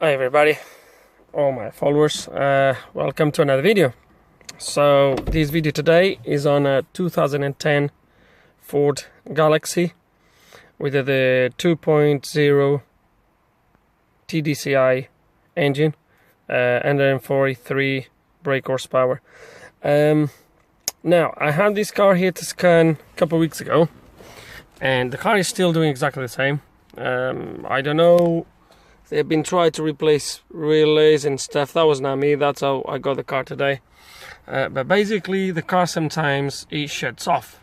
Hi everybody, all my followers, welcome to another video. So this video today is on a 2010 Ford Galaxy with the 2.0 TDCI engine, 143 brake horsepower. Now I had this car here to scan a couple of weeks ago, and the car is still doing exactly the same. I don't know. They've been trying to replace relays and stuff. That was not me. That's how I got the car today. But basically, the car sometimes it shuts off.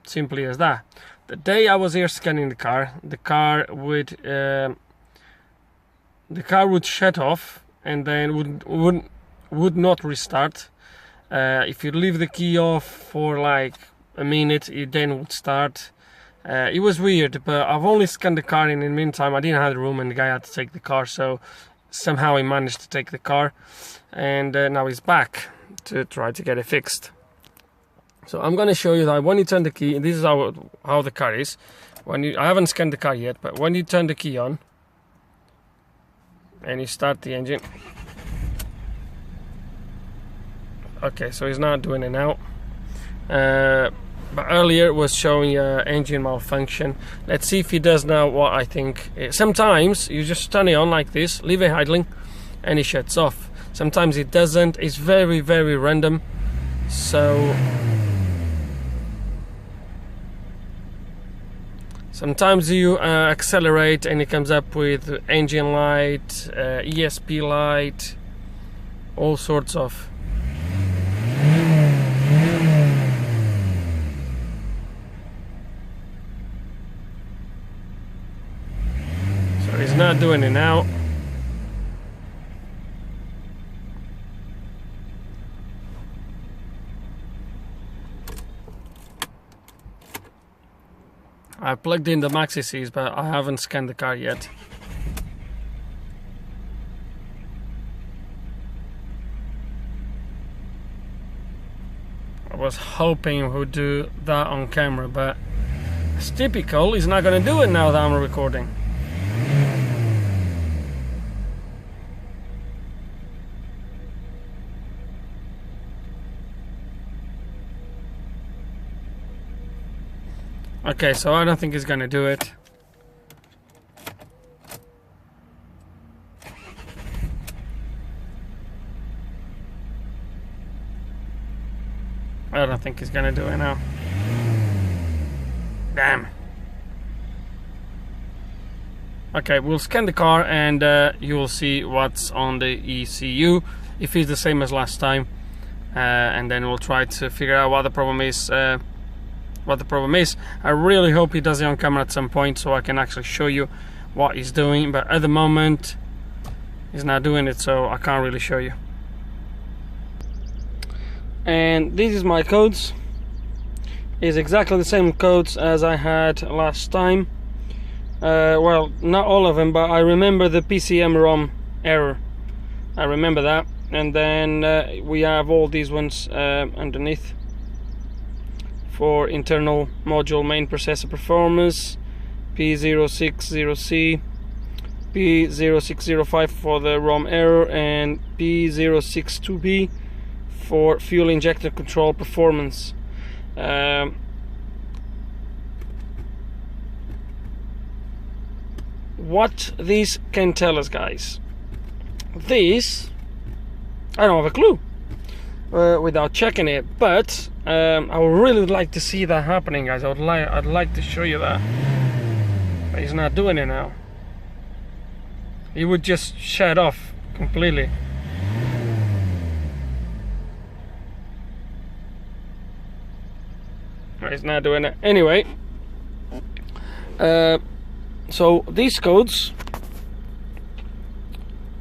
Simply as that. The day I was here scanning the car would shut off and then would not restart. If you leave the key off for like a minute, it then would start. It was weird, but I've only scanned the car, and in the meantime I didn't have the room and the guy had to take the car, so somehow he managed to take the car, and now he's back to try to get it fixed. So I'm going to show you that when you turn the key, this is how the car is. I haven't scanned the car yet, but when you turn the key on and you start the engine, okay, so he's not doing it now. But earlier it was showing engine malfunction. Let's see if he does now what I think. Sometimes you just turn it on like this, leave it idling, and it shuts off. Sometimes it doesn't. It's very, very random. So sometimes you accelerate and it comes up with engine light, ESP light, all sorts of. He's not doing it now. I plugged in the maxi Cs, but I haven't scanned the car yet. I was hoping he would do that on camera, but it's typical. He's not going to do it now that I'm recording. Okay, so I don't think he's gonna do it. I don't think he's gonna do it now. Damn. Okay, we'll scan the car and you will see what's on the ECU, if it's the same as last time, and then we'll try to figure out what the problem is. I really hope he does it on camera at some point so I can actually show you what he's doing, but at the moment he's not doing it, so I can't really show you. And this is my codes. It's exactly the same codes as I had last time. Well, not all of them, but I remember the PCM-ROM error. I remember that. And then we have all these ones underneath. For internal module main processor performance, P060C, P0605 for the ROM error, and P062B for fuel injector control performance. What this can tell us, guys? This, I don't have a clue without checking it, but I would really like to see that happening, guys. I'd like to show you that, but he's not doing it now. He would just shut off completely. He's not doing it anyway. So these codes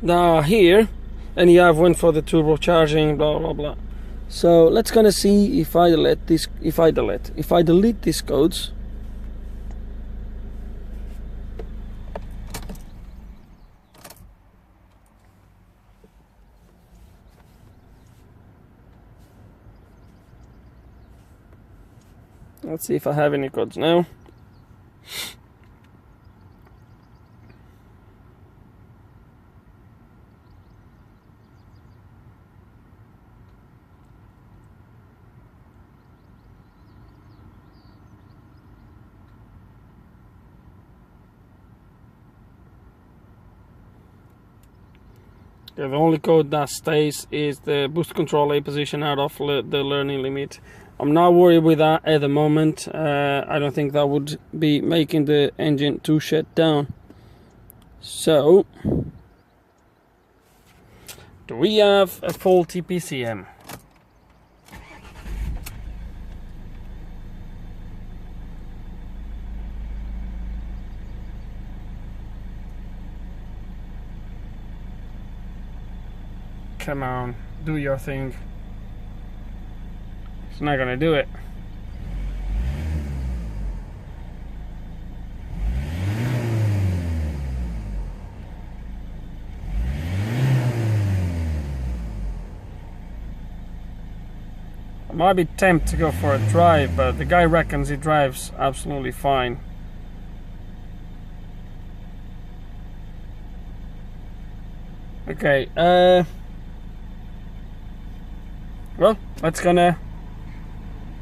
that are here, and you have one for the turbo charging, blah blah blah. So let's gonna see if I delete this. If I delete these codes, let's see if I have any codes now. The only code that stays is the boost control A position out of the learning limit. I'm not worried with that at the moment. I don't think that would be making the engine to shut down. So, do we have a faulty PCM? Come on, do your thing. It's not gonna do it. I might be tempted to go for a drive, but the guy reckons he drives absolutely fine. Okay, well, let's gonna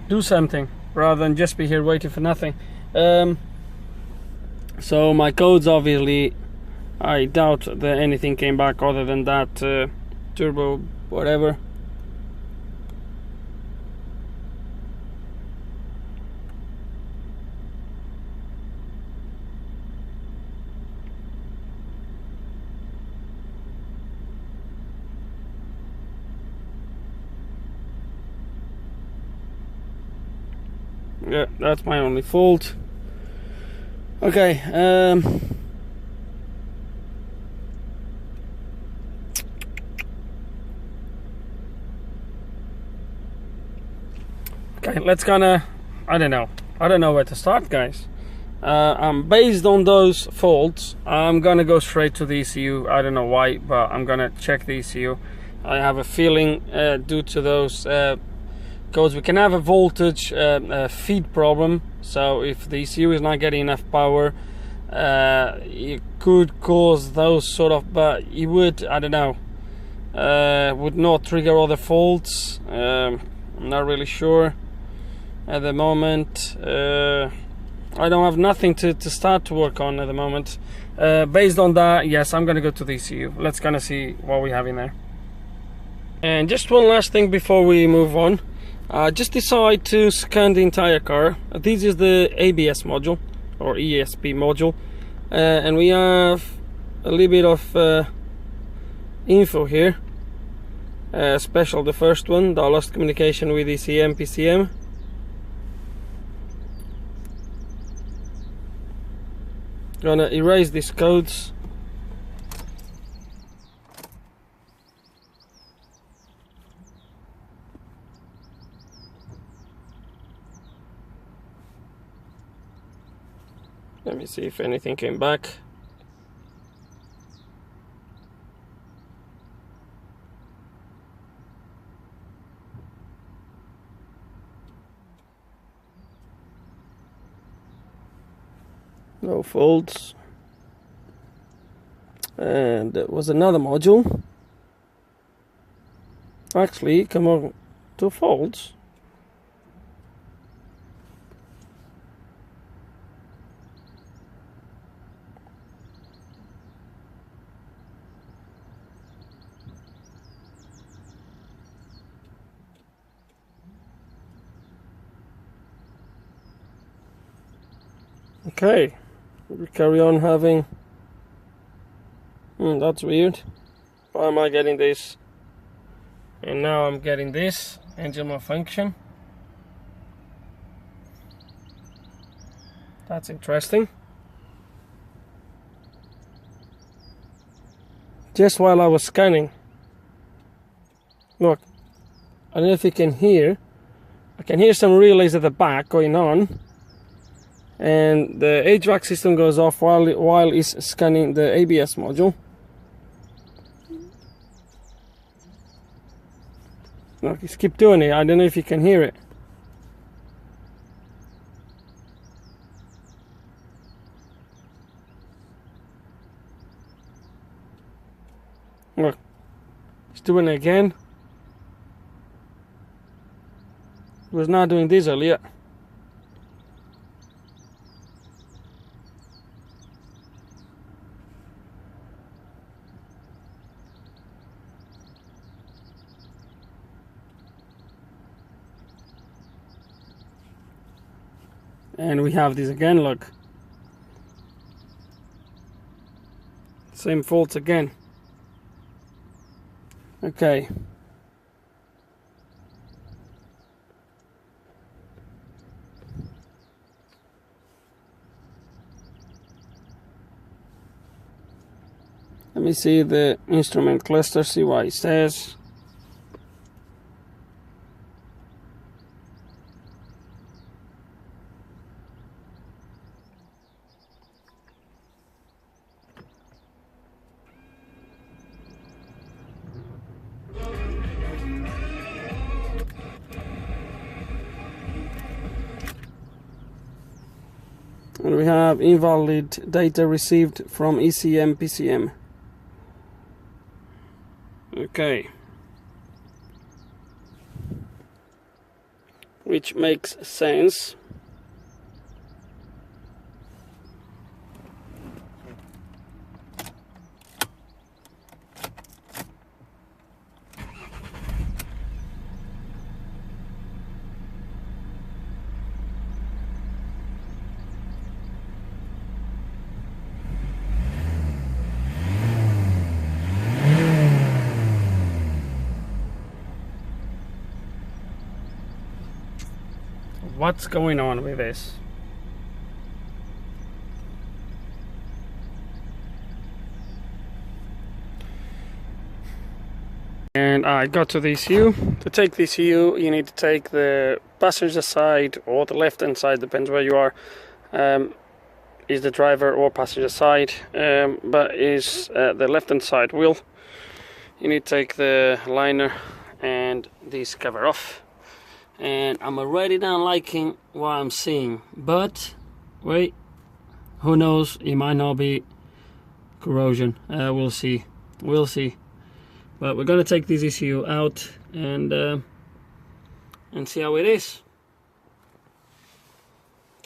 do something rather than just be here waiting for nothing. So my codes, obviously, I doubt that anything came back other than that turbo whatever. Yeah, that's my only fault. Okay, okay, let's gonna, I don't know where to start, guys. Based on those faults, I'm gonna go straight to the ECU. I don't know why, but I'm gonna check the ECU. I have a feeling due to those codes we can have a voltage feed problem. So if the ECU is not getting enough power, it could cause those sort of, but it would, I don't know, would not trigger other faults. I'm not really sure at the moment. I don't have nothing to start to work on at the moment. Based on that, yes, I'm gonna go to the ECU. Let's kind of see what we have in there. And just one last thing before we move on. Just decide to scan the entire car. This is the ABS module or ESP module, and we have a little bit of info here. Special the first one, the lost communication with ECM PCM. Gonna erase these codes. Let me see if anything came back. No faults. And there was another module. Actually, come on, 2 faults. Okay, we carry on having. That's weird. Why am I getting this? And now I'm getting this engine malfunction. That's interesting. Just while I was scanning, look, I don't know if you can hear. I can hear some relays at the back going on. And the HVAC system goes off while it's scanning the ABS module. Look, just keep doing it. I don't know if you can hear it. Look, it's doing it again. It was not doing this earlier. and we have this again, look. Same fault again. Okay. Let me see the instrument cluster, see what it says. And we have invalid data received from ECM PCM. Okay. Which makes sense. What's going on with this? And I got to the ECU. To take the ECU, you need to take the passenger side or the left hand side, depends where you are. Is the driver or passenger side, but is the left hand side wheel. You need to take the liner and this cover off. And I'm already not liking what I'm seeing, but wait, who knows, it might not be corrosion. We'll see, but we're gonna take this ECU out and see how it is.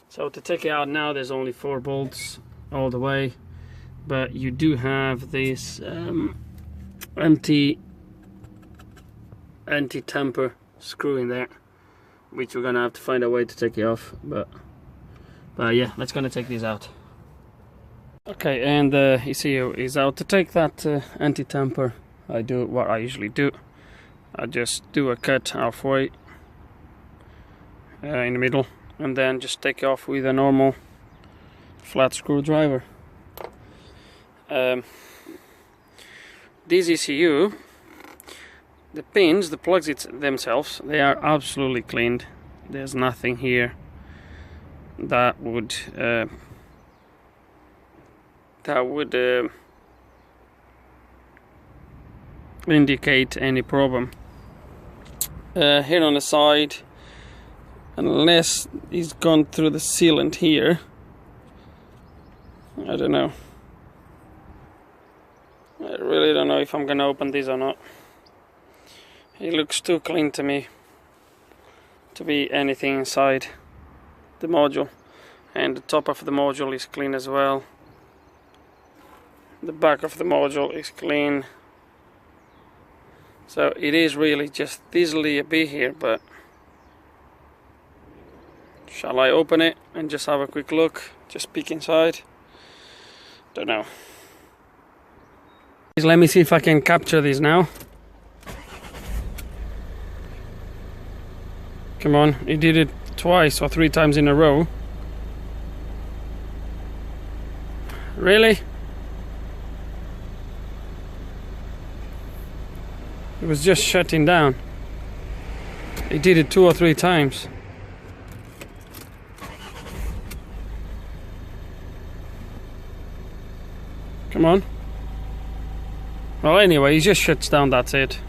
So to take it out now, there's only 4 bolts all the way, but you do have this anti-tamper screw in there, which we're gonna have to find a way to take it off, but yeah, let's gonna take these out. Okay, and the ECU is out. To take that anti-tamper, I do what I usually do. I just do a cut halfway in the middle, and then just take it off with a normal flat screwdriver. This ECU, the pins, the plugs themselves, they are absolutely cleaned. There's nothing here that would indicate any problem. Here on the side, unless it's gone through the sealant here, I don't know. I really don't know if I'm gonna open this or not. It looks too clean to me to be anything inside the module, and the top of the module is clean as well. The back of the module is clean, so it is really just easily a bit here. But shall I open it and just have a quick look, just peek inside? Don't know. Let me see if I can capture this now. Come on, he did it twice or 3 times in a row. Really? It was just shutting down. He did it 2 or 3 times. Come on. Well, anyway, he just shuts down, that's it.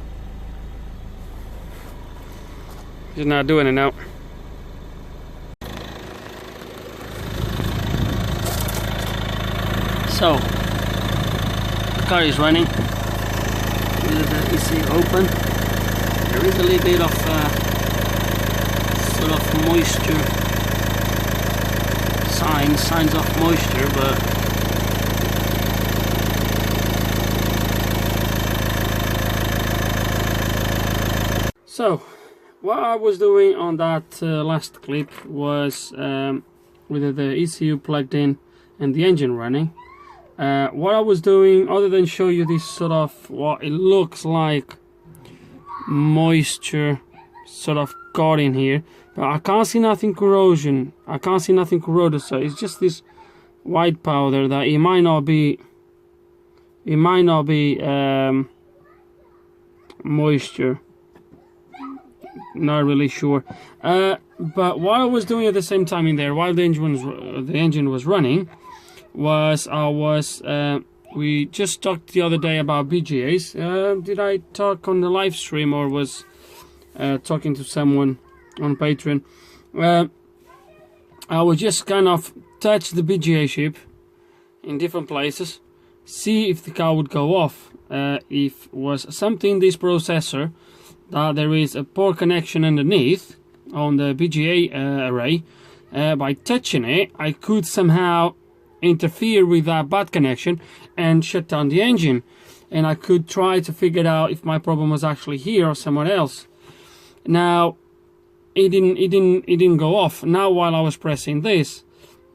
He's not doing it now. So, the car is running with the ECU open. There is a little bit of sort of moisture signs of moisture, but so what I was doing on that last clip was with the ECU plugged in and the engine running. What I was doing, other than show you this sort of what it looks like moisture sort of got in here, but I can't see nothing corrosion. I can't see nothing corroded, so it's just this white powder that it might not be moisture. Not really sure. But what I was doing at the same time in there, while the engine was running, was we just talked the other day about BGAs. Did I talk on the live stream, or was talking to someone on Patreon? I would just kind of touch the BGA chip in different places, see if the car would go off. If was something in this processor that there is a poor connection underneath on the BGA array, by touching it I could somehow interfere with that bad connection and shut down the engine, and I could try to figure out if my problem was actually here or somewhere else. Now it didn't go off now while I was pressing this,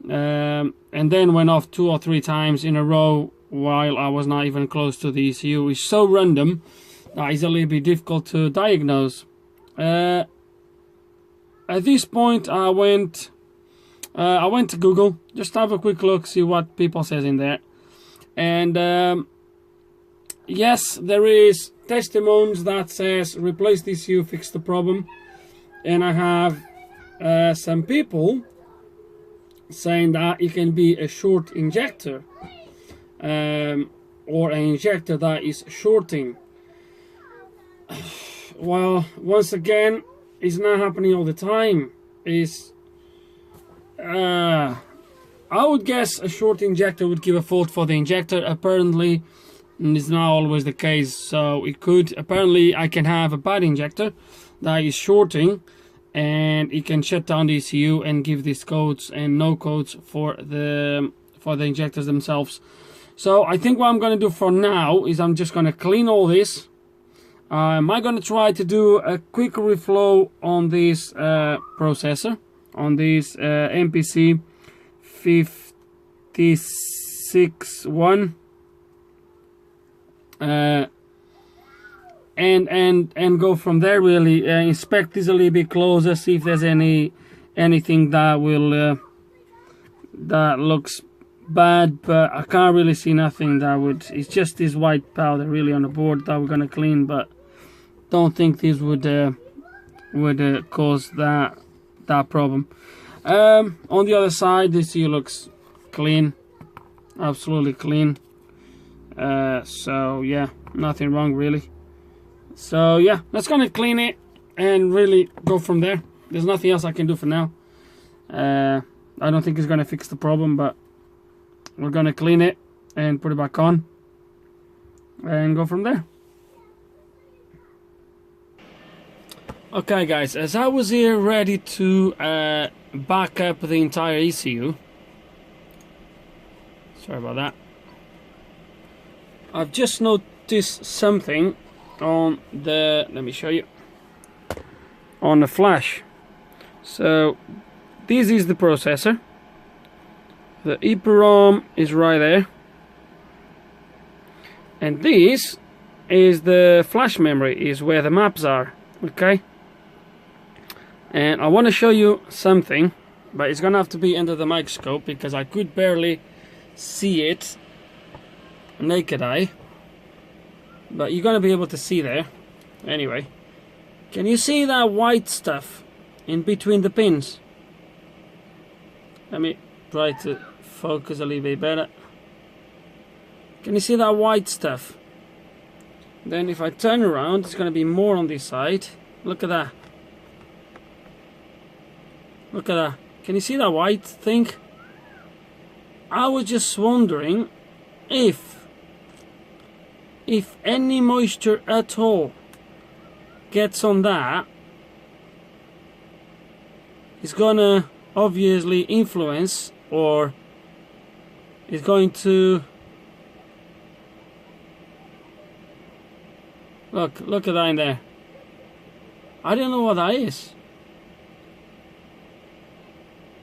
and then went off 2 or 3 times in a row while I was not even close to the ECU. It's so random that it's a little bit difficult to diagnose. At this point I went to Google just to have a quick look, see what people says in there, and yes, there is testimonies that says replace the ECU, fix the problem, and I have some people saying that it can be a short injector, or an injector that is shorting. Well, once again, it's not happening all the time. I would guess a short injector would give a fault for the injector. Apparently it's not always the case, so it could, apparently I can have a bad injector that is shorting, and it can shut down the ECU and give these codes and no codes for the injectors themselves. So I think what I'm going to do for now is I'm just going to clean all this. I'm going to try to do a quick reflow on this processor, on this MPC 561, and go from there. Really inspect this a little bit closer, see if there's anything that will that looks bad, but I can't really see nothing that would. It's just this white powder really on the board that we're gonna clean, but don't think this would cause that problem. On the other side, this here looks clean, absolutely clean. So yeah, nothing wrong really. So yeah, let's gonna clean it and really go from there. There's nothing else I can do for now. I don't think it's gonna fix the problem, but we're gonna clean it and put it back on and go from there. Okay guys, as I was here ready to back up the entire ECU, sorry about that, I've just noticed something on the, let me show you, on the flash. So this is the processor, the EEPROM is right there, and this is the flash memory, is where the maps are. Okay, and I want to show you something, but it's gonna have to be under the microscope because I could barely see it naked eye, but you're gonna be able to see there anyway. Can you see that white stuff in between the pins? Let me try to focus a little bit better. Can you see that white stuff? Then if I turn around, it's gonna be more on this side. Look at that. Look at that. Can you see that white thing? I was just wondering if any moisture at all gets on that, it's gonna obviously influence, or it's going to look at that in there. I don't know what that is.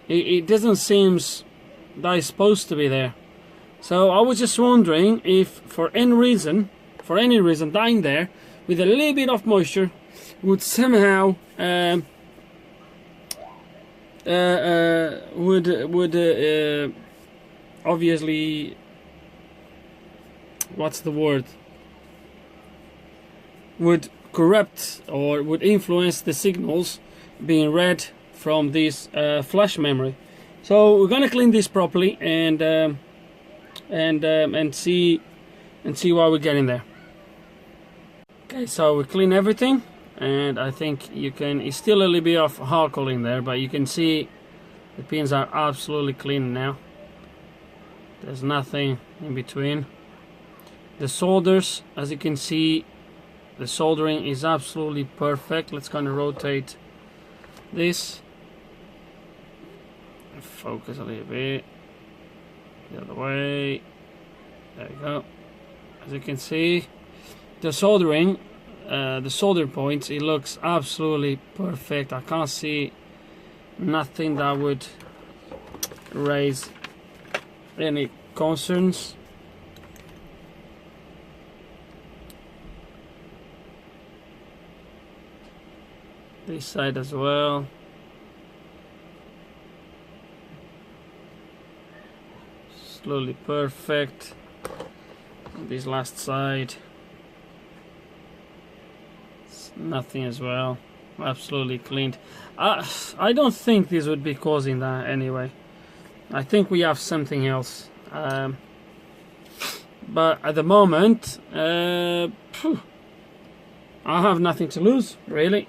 it doesn't seem that it's supposed to be there. So I was just wondering if for any reason that in there with a little bit of moisture would somehow obviously, what's the word, would corrupt or would influence the signals being read from this flash memory. So we're gonna clean this properly and see what we get in there. Okay, so we clean everything, and I think you can, it's still a little bit of alcohol in there, but you can see the pins are absolutely clean now. There's nothing in between. The solders, as you can see, the soldering is absolutely perfect. Let's kind of rotate this, focus a little bit the other way. There we go. As you can see, the soldering, the solder points, it looks absolutely perfect. I can't see nothing that would raise any concerns. This side as well. Slowly perfect. This last side, nothing as well. Absolutely cleaned. I don't think this would be causing that anyway. I think we have something else. But at the moment, I have nothing to lose really,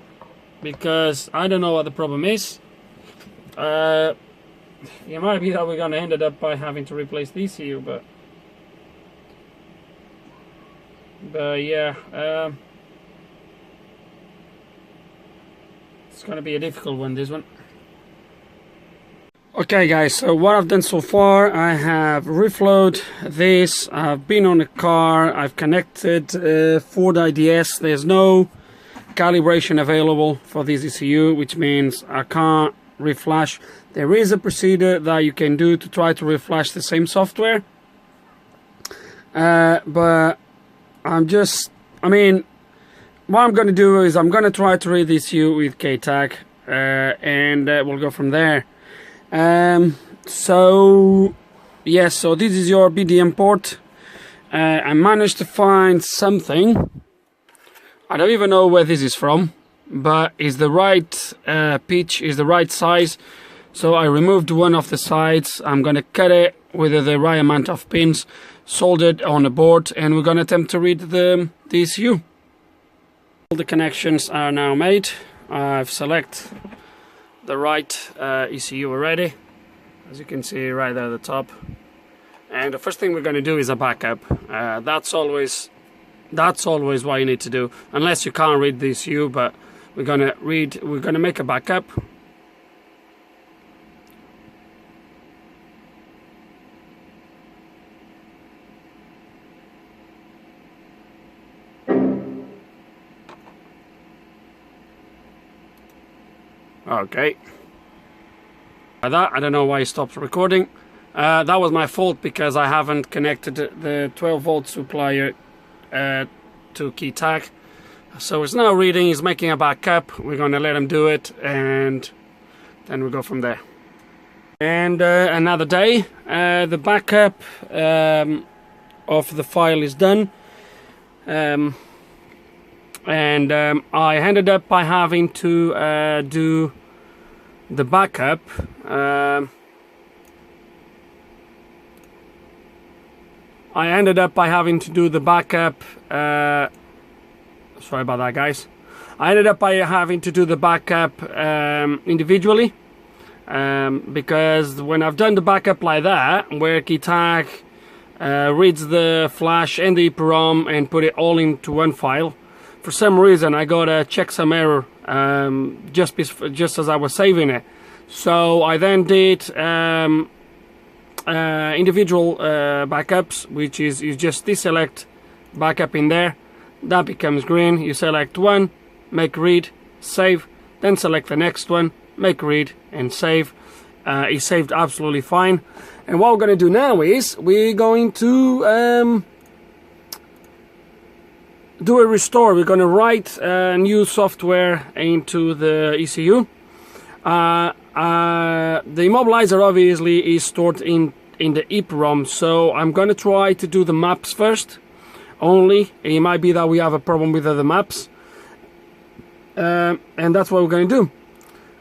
because I don't know what the problem is. It might be that we're gonna end up by having to replace the ECU, but yeah, it's gonna be a difficult one, this one. Okay guys, so what I've done so far, I have reflowed this, I've been on the car, I've connected Ford IDS. There's no calibration available for this ECU, which means I can't reflash. There is a procedure that you can do to try to reflash the same software, but I mean, what I'm going to do is I'm going to try to read this ECU with KTAG, and we'll go from there. So yes, so this is your BDM port. I managed to find something. I don't even know where this is from, but it's the right pitch, is the right size. So I removed one of the sides. I'm gonna cut it with the right amount of pins, soldered on the board, and we're gonna attempt to read the ECU. All the connections are now made. I've selected the right ECU already, as you can see right there at the top. And the first thing we're gonna do is a backup. That's always what you need to do, unless you can't read the ECU. But we're gonna make a backup. Okay. I don't know why it stopped recording. That was my fault because I haven't connected the 12-volt supplier to KTAG. So it's now reading, it's making a backup. We're going to let him do it, and then we'll go from there. And another day, the backup of the file is done. And I ended up by having to do the backup. I ended up by having to do the backup. Sorry about that, guys. I ended up by having to do the backup individually, because when I've done the backup like that, where KTAG reads the flash and the EEPROM and put it all into one file, for some reason I got a checksum error just as I was saving it. So I then did individual backups, which is you just deselect backup in there, that becomes green. You select one, make read, save, then select the next one, make read and save, It saved absolutely fine. And what we're going to do now is we're going to do a restore. We're going to write new software into the ECU. The immobilizer obviously is stored in the EEPROM, so I'm going to try to do the maps first only. It might be that we have a problem with the maps, and that's what we're going to do.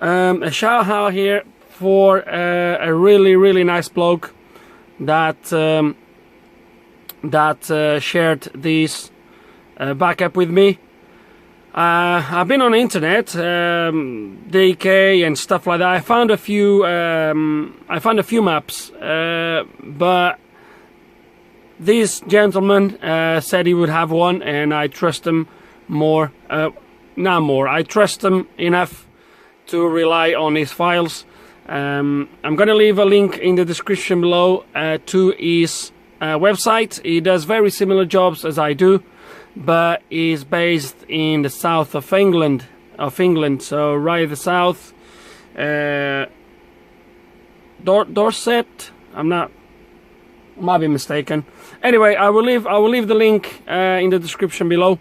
A shout out here for a really nice bloke that shared this backup with me. I've been on the internet, DK and stuff like that. I found a few maps, but this gentleman said he would have one, and I trust him more. I trust him enough to rely on his files. I'm gonna leave a link in the description below to his website. He does very similar jobs as I do, but is based in the south of England, so right at the south, Dorset. Might be mistaken. Anyway, I will leave the link in the description below,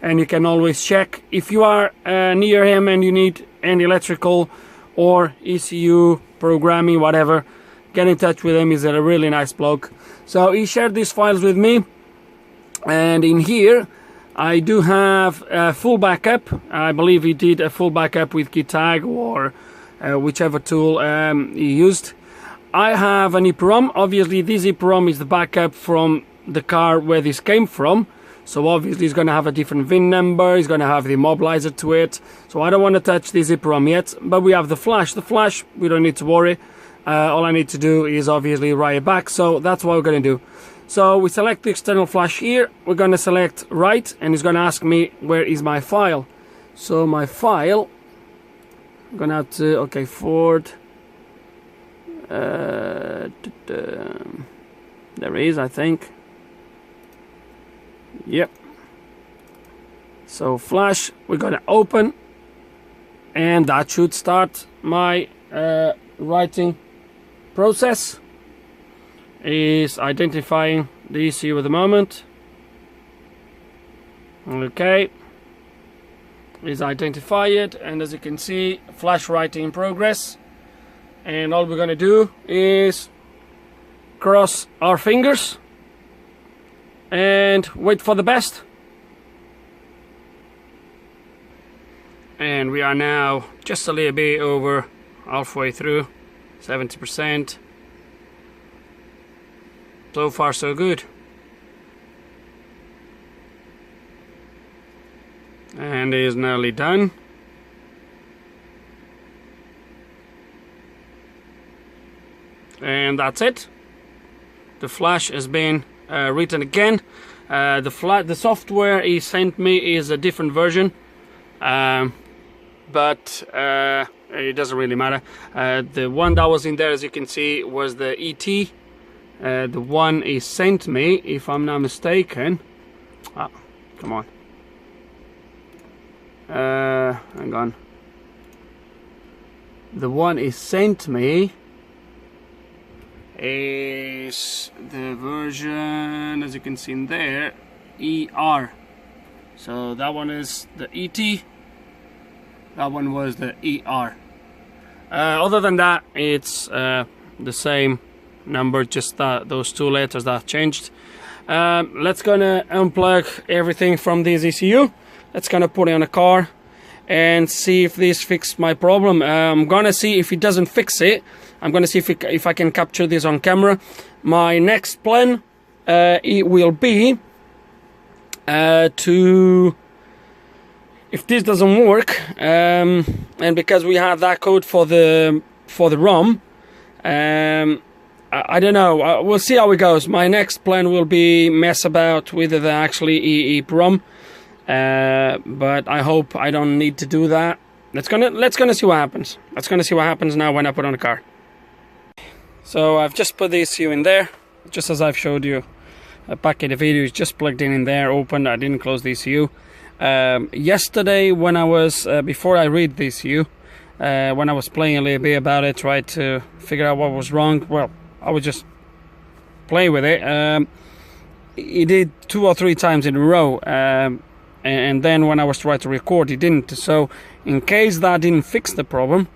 and you can always check if you are near him and you need any electrical or ECU programming, whatever. Get in touch with him. He's a really nice bloke. So he shared these files with me. And in here I do have a full backup. I believe he did a full backup with KeyTag or whichever tool he used. I have an EEPROM. Obviously this EEPROM is the backup from the car where this came from, so obviously it's going to have a different VIN number, it's going to have the immobilizer to it, so I don't want to touch this EEPROM yet. But we have the flash. The flash, we don't need to worry. All I need to do is obviously write it back, so that's what we're going to do. So we select the external flash here, we're going to select write, and it's going to ask me where is my file. So my file, I'm going to have to, okay, Ford, there is, I think, yep. So flash, we're going to open, and that should start my writing process. Is identifying the ECU at the moment. Okay, is identify it, and as you can see, flash writing in progress. And all we're going to do is cross our fingers and wait for the best. And we are now just a little bit over halfway through, 70%. So far so good. And it is nearly done. And that's it. The flash has been written again. The software he sent me is a different version, but it doesn't really matter. The one that was in there, as you can see, was the ET. The one he sent me, if I'm not mistaken, come on, hang on, the one he sent me is the version, as you can see in there, ER. So that one is the ET, that one was the ER. Other than that, it's the same number, just that those two letters that changed. Let's gonna unplug everything from this ECU. Let's gonna put it on a car and see if this fixes my problem. I'm gonna see if it doesn't fix it. I'm gonna see if I can capture this on camera. My next plan it will be to, if this doesn't work, and because we have that code for the ROM, I don't know, we'll see how it goes. My next plan will be mess about with the actually EEPROM, but I hope I don't need to do that. Let's gonna see what happens. Let's gonna see what happens now when I put on the car. So I've just put the ECU in there, just as I've showed you back in the video. It's just plugged in there, open. I didn't close the ECU. Yesterday when I was before I read the ECU, when I was playing a little bit about it, tried to figure out what was wrong. Well, I was just playing with it. It did 2 or 3 times in a row, and then when I was trying to record, it didn't. So in case that didn't fix the problem,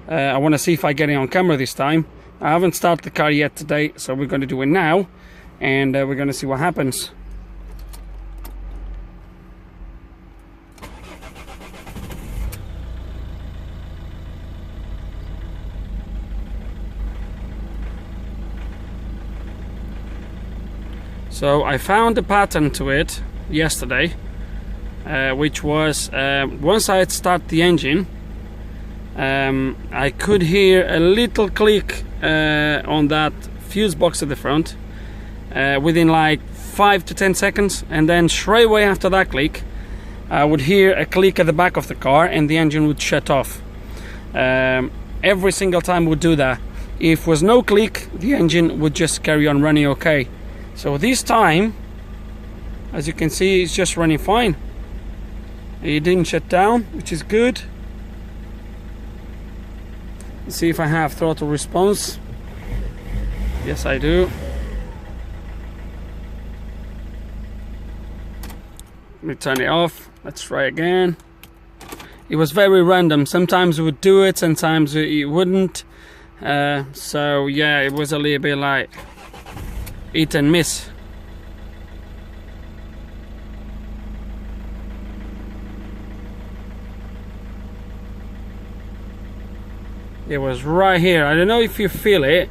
I want to see if I get it on camera this time. I haven't started the car yet today, so we're going to do it now, and we're going to see what happens. So I found a pattern to it yesterday, which was once I had started the engine, I could hear a little click on that fuse box at the front within like 5 to 10 seconds, and then straight away after that click I would hear a click at the back of the car and the engine would shut off. Every single time would do that. If was no click, the engine would just carry on running okay. So this time, as you can see, it's just running fine. It didn't shut down, which is good. Let's see if I have throttle response. Yes, I do. Let me turn it off. Let's try again. It was very random. Sometimes it would do it, sometimes it wouldn't. So yeah, it was a little bit like hit and miss. It was right here. I don't know if you feel it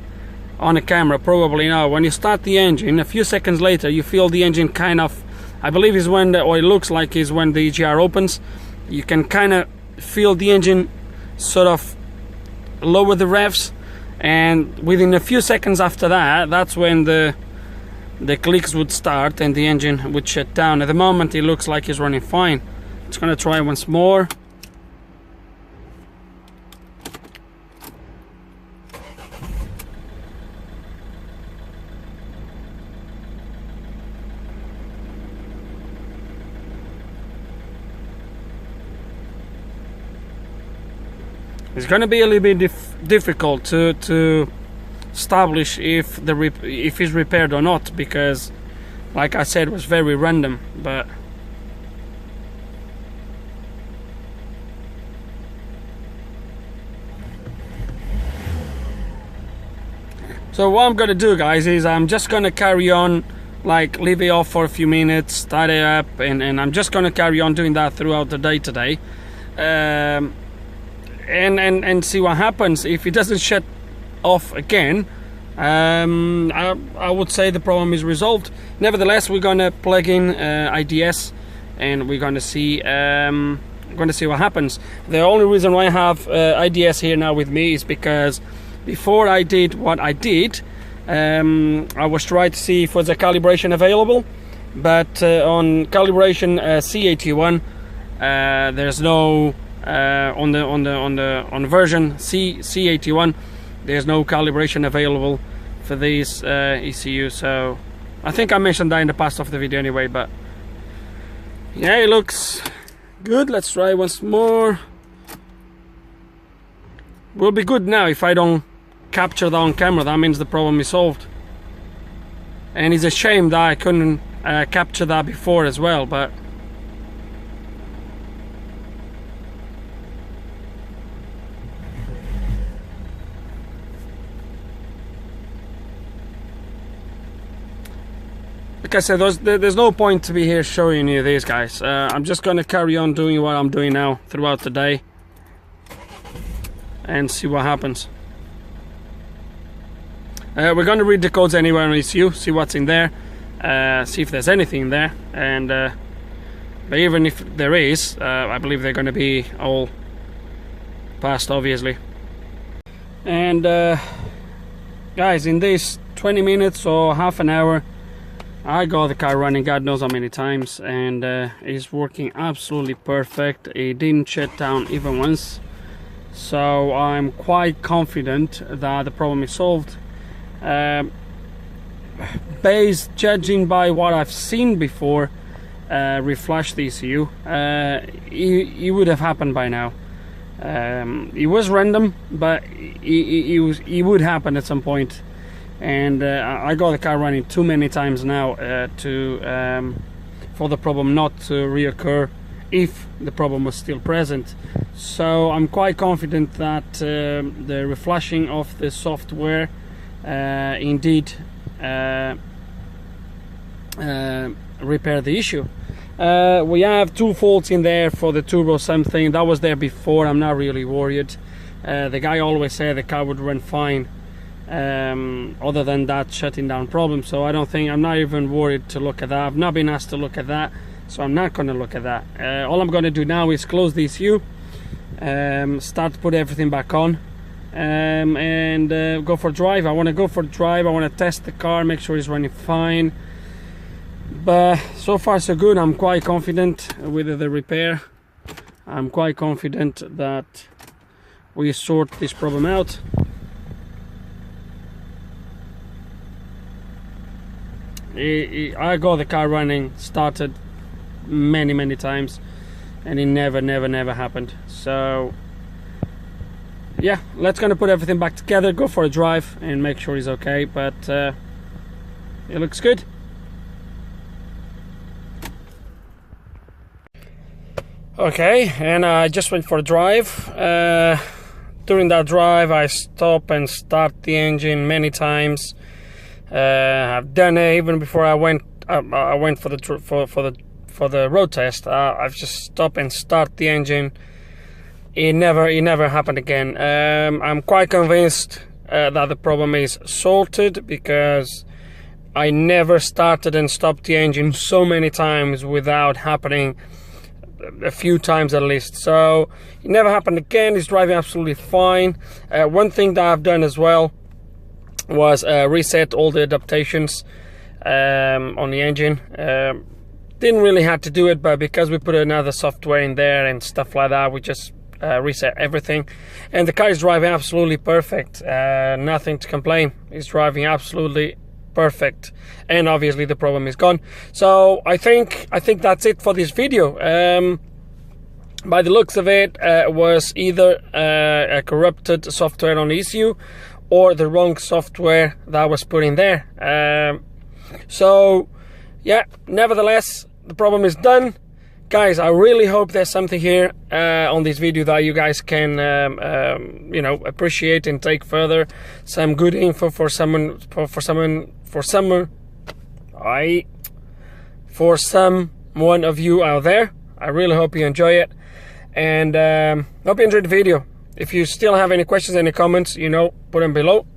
on the camera, probably not. When you start the engine, a few seconds later you feel the engine kind of, I believe is when or it looks like is when the EGR opens. You can kind of feel the engine sort of lower the revs, and within a few seconds after that, that's when the clicks would start and the engine would shut down. At the moment it looks like it's running fine. It's gonna try once more. It's gonna be a little bit difficult to establish if it's repaired or not, because like I said, it was very random. But so what I'm gonna do, guys, is I'm just gonna carry on, like leave it off for a few minutes, start it up, and I'm just gonna carry on doing that throughout the day today, and see what happens. If it doesn't shut off again, I would say the problem is resolved. Nevertheless, we're gonna plug in IDS, and we're gonna see what happens. The only reason why I have IDS here now with me is because before I did what I did, I was trying to see if was a calibration available, but on calibration C81, there's no on version C81, there's no calibration available for these ECU. So I think I mentioned that in the past of the video anyway, but yeah, it looks good. Let's try once more. Will be good now. If I don't capture that on camera, that means the problem is solved. And it's a shame that I couldn't capture that before as well, but like I said, there's no point to be here showing you these, guys. I'm just going to carry on doing what I'm doing now throughout the day and see what happens. We're going to read the codes anyway on ECU, see what's in there, see if there's anything in there, and but even if there is, I believe they're going to be all passed, obviously. And guys, in this 20 minutes or half an hour, I got the car running God knows how many times, and it's working absolutely perfect. It didn't shut down even once, so I'm quite confident that the problem is solved. Judging by what I've seen before, reflash the ECU, it would have happened by now. It was random, but it would happen at some point. And I got the car running too many times now for the problem not to reoccur if the problem was still present. So I'm quite confident that the reflashing of the software indeed repair the issue. We have two faults in there for the turbo something that was there before. I'm not really worried. The guy always said the car would run fine, other than that shutting down problem, so I'm not even worried to look at that. I've not been asked to look at that, so I'm not going to look at that. All I'm going to do now is close the ECU, start to put everything back on, and go for a drive. I want to go for a drive. I want to test the car, make sure it's running fine. But so far so good. I'm quite confident with the repair. I'm quite confident that we sort this problem out. I got the car running, started many times, and it never happened. So yeah, let's gonna put everything back together, go for a drive and make sure it's okay. But it looks good. Okay, and I just went for a drive. During that drive I stop and start the engine many times. I've done it even before I went for the road test. I've just stopped and start the engine. It never happened again. I'm quite convinced that the problem is sorted, because I never started and stopped the engine so many times without happening a few times at least. So it never happened again. It's driving absolutely fine. One thing that I've done as well was reset all the adaptations on the engine. Didn't really have to do it, but because we put another software in there and stuff like that, we just reset everything, and the car is driving absolutely perfect. Nothing to complain. It's driving absolutely perfect, and obviously the problem is gone. So I think that's it for this video. By the looks of it, was either a corrupted software on the ECU or the wrong software that was put in there. So yeah, nevertheless, the problem is done. Guys, I really hope there's something here on this video that you guys can you know, appreciate and take further. Some good info for someone of you out there. I really hope you enjoy it, and hope you enjoyed the video. If you still have any questions, any comments, you know, put them below.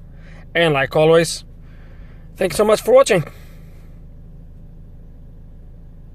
And like always, thanks so much for watching.